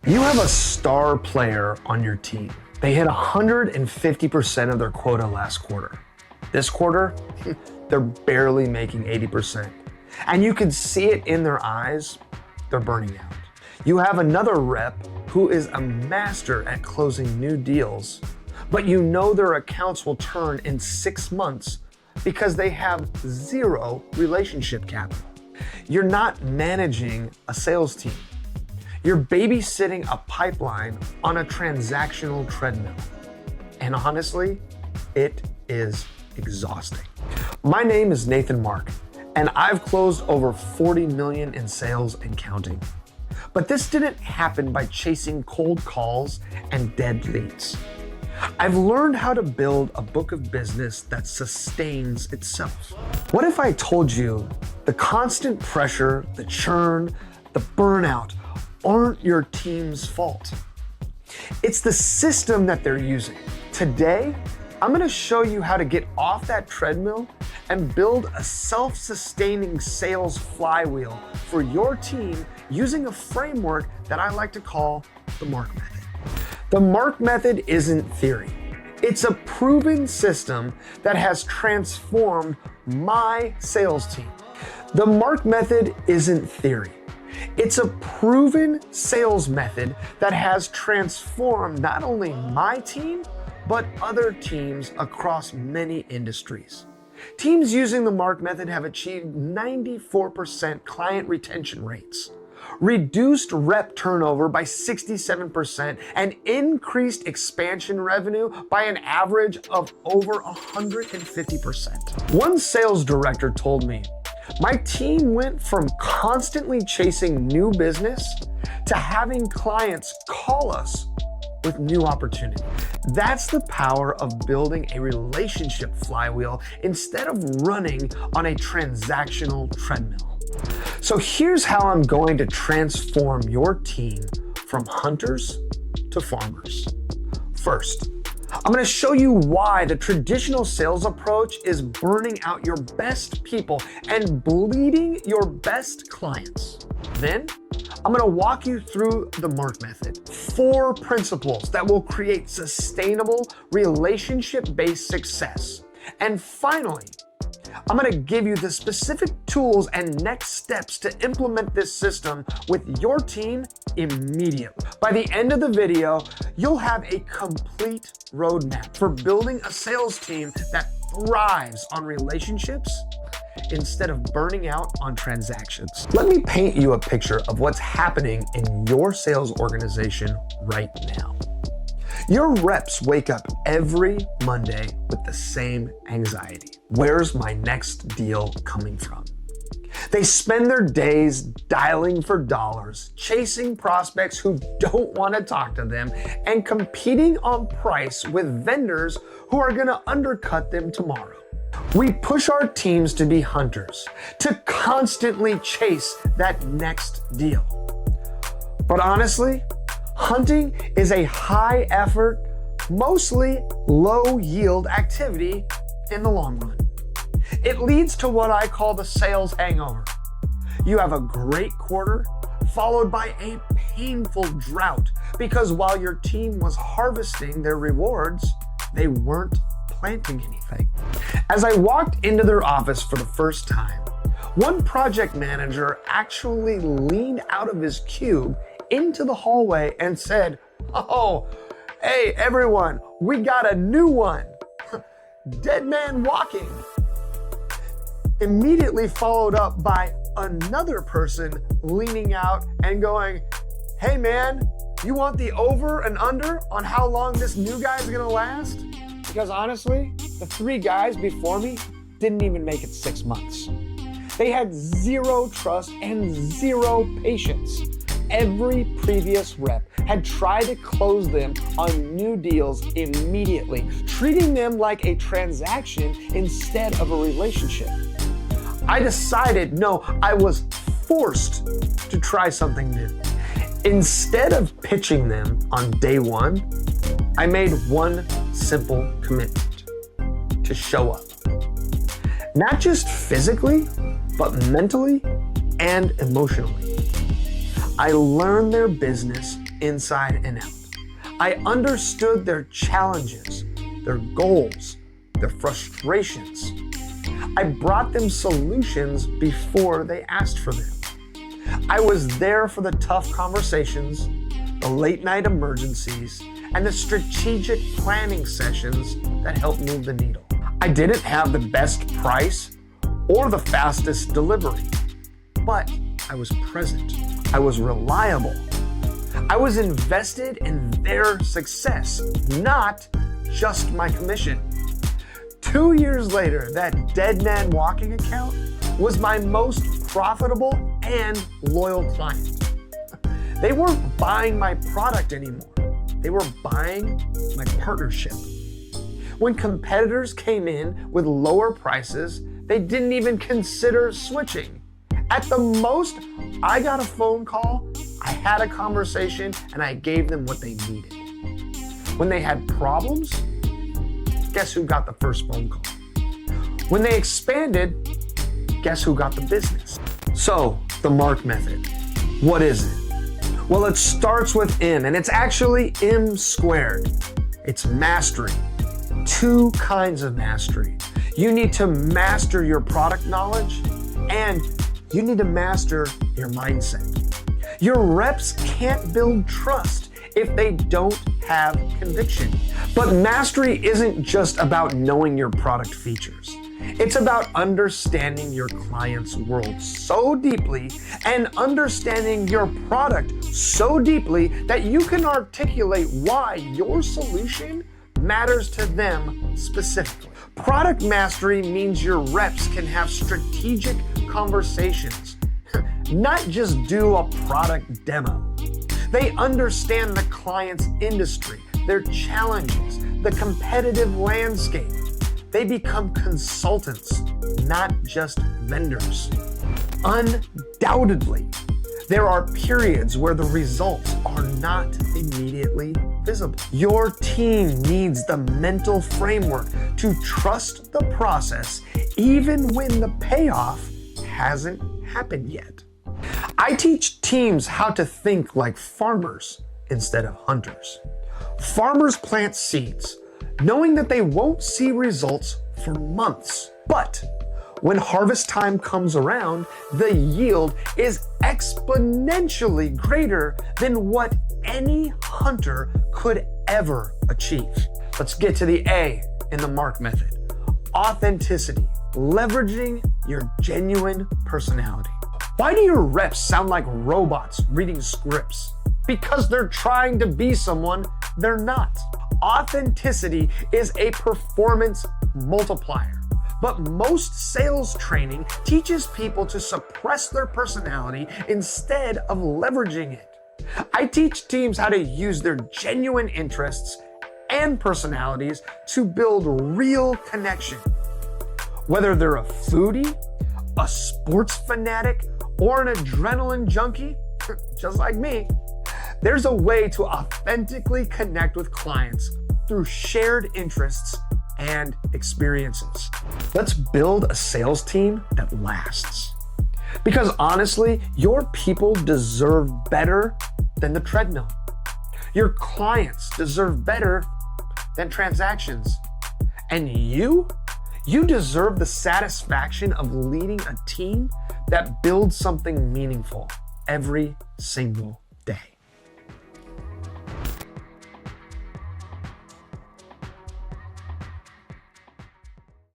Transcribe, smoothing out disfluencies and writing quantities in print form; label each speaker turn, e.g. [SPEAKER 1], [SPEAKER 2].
[SPEAKER 1] You have a star player on your team. They hit 150% of their quota last quarter. This quarter, they're barely making 80%. And you can see it in their eyes, they're burning out. You have another rep who is a master at closing new deals, but you know their accounts will turn in 6 months because they have zero relationship capital. You're not managing a sales team. You're babysitting a pipeline on a transactional treadmill. And honestly, it is exhausting. My name is Nathan Mark, and I've closed over 40 million in sales and counting. But this didn't happen by chasing cold calls and dead leads. I've learned how to build a book of business that sustains itself. What if I told you the constant pressure, the churn, the burnout aren't your team's fault? It's the system that they're using. Today, I'm gonna show you how to get off that treadmill and build a self-sustaining sales flywheel for your team using a framework that I like to call the Mark Method. The Mark Method isn't theory. It's a proven system that has transformed my sales team. The Mark Method isn't theory. It's a proven sales method that has transformed not only my team, but other teams across many industries. Teams using the Mark Method have achieved 94% client retention rates, reduced rep turnover by 67%, and increased expansion revenue by an average of over 150%. One sales director told me, "My team went from constantly chasing new business to having clients call us with new opportunity." That's the power of building a relationship flywheel instead of running on a transactional treadmill. So here's how I'm going to transform your team from hunters to farmers. First, I'm going to show you why the traditional sales approach is burning out your best people and bleeding your best clients. Then, I'm going to walk you through the Mark Method, 4 principles that will create sustainable relationship-based success. And finally, I'm going to give you the specific tools and next steps to implement this system with your team immediately. By the end of the video, you'll have a complete roadmap for building a sales team that thrives on relationships instead of burning out on transactions. Let me paint you a picture of what's happening in your sales organization right now. Your reps wake up every Monday with the same anxiety. Where's my next deal coming from? They spend their days dialing for dollars, chasing prospects who don't want to talk to them, and competing on price with vendors who are going to undercut them tomorrow. We push our teams to be hunters, to constantly chase that next deal. But honestly, hunting is a high effort, mostly low yield activity in the long run. It leads to what I call the sales hangover. You have a great quarter followed by a painful drought because while your team was harvesting their rewards, they weren't planting anything. As I walked into their office for the first time, one project manager actually leaned out of his cube into the hallway and said, "Oh, hey everyone, we got a new one. Dead man walking." Immediately followed up by another person leaning out and going, "Hey man, you want the over and under on how long this new guy is gonna last? Because honestly, the 3 guys before me didn't even make it 6 months. They had zero trust and zero patience. Every previous rep had tried to close them on new deals immediately, treating them like a transaction instead of a relationship. I decided, no, I was forced to try something new. Instead of pitching them on day 1, I made one simple commitment: to show up. Not just physically, but mentally and emotionally. I learned their business inside and out. I understood their challenges, their goals, their frustrations. I brought them solutions before they asked for them. I was there for the tough conversations, the late night emergencies, and the strategic planning sessions that helped move the needle. I didn't have the best price or the fastest delivery, but I was present. I was reliable. I was invested in their success, not just my commission. 2 years later, that dead man walking account was my most profitable and loyal client. They weren't buying my product anymore. They were buying my partnership. When competitors came in with lower prices, they didn't even consider switching. At the most, I got a phone call, I had a conversation, and I gave them what they needed. When they had problems, guess who got the first phone call? When they expanded, guess who got the business? So, the Mark method, what is it? Well, it starts with M, and it's actually M squared. It's mastery. 2 kinds of mastery. You need to master your product knowledge, and you need to master your mindset. Your reps can't build trust if they don't have conviction. But mastery isn't just about knowing your product features. It's about understanding your client's world so deeply and understanding your product so deeply that you can articulate why your solution matters to them specifically. Product mastery means your reps can have strategic conversations, not just do a product demo. They understand the client's industry, their challenges, the competitive landscape. They become consultants, not just vendors. Undoubtedly, there are periods where the results are not immediately visible. Your team needs the mental framework to trust the process even when the payoff hasn't happened yet. I teach teams how to think like farmers instead of hunters. Farmers plant seeds, knowing that they won't see results for months. But when harvest time comes around, the yield is exponentially greater than what any hunter could ever achieve. Let's get to the A in the Mark method. Authenticity, leveraging your genuine personality. Why do your reps sound like robots reading scripts? Because they're trying to be someone they're not. Authenticity is a performance multiplier, but most sales training teaches people to suppress their personality instead of leveraging it. I teach teams how to use their genuine interests and personalities to build real connection. Whether they're a foodie, a sports fanatic, or an adrenaline junkie, just like me, there's a way to authentically connect with clients through shared interests and experiences. Let's build a sales team that lasts. Because honestly, your people deserve better than the treadmill. Your clients deserve better than transactions. And you deserve the satisfaction of leading a team that builds something meaningful every single day.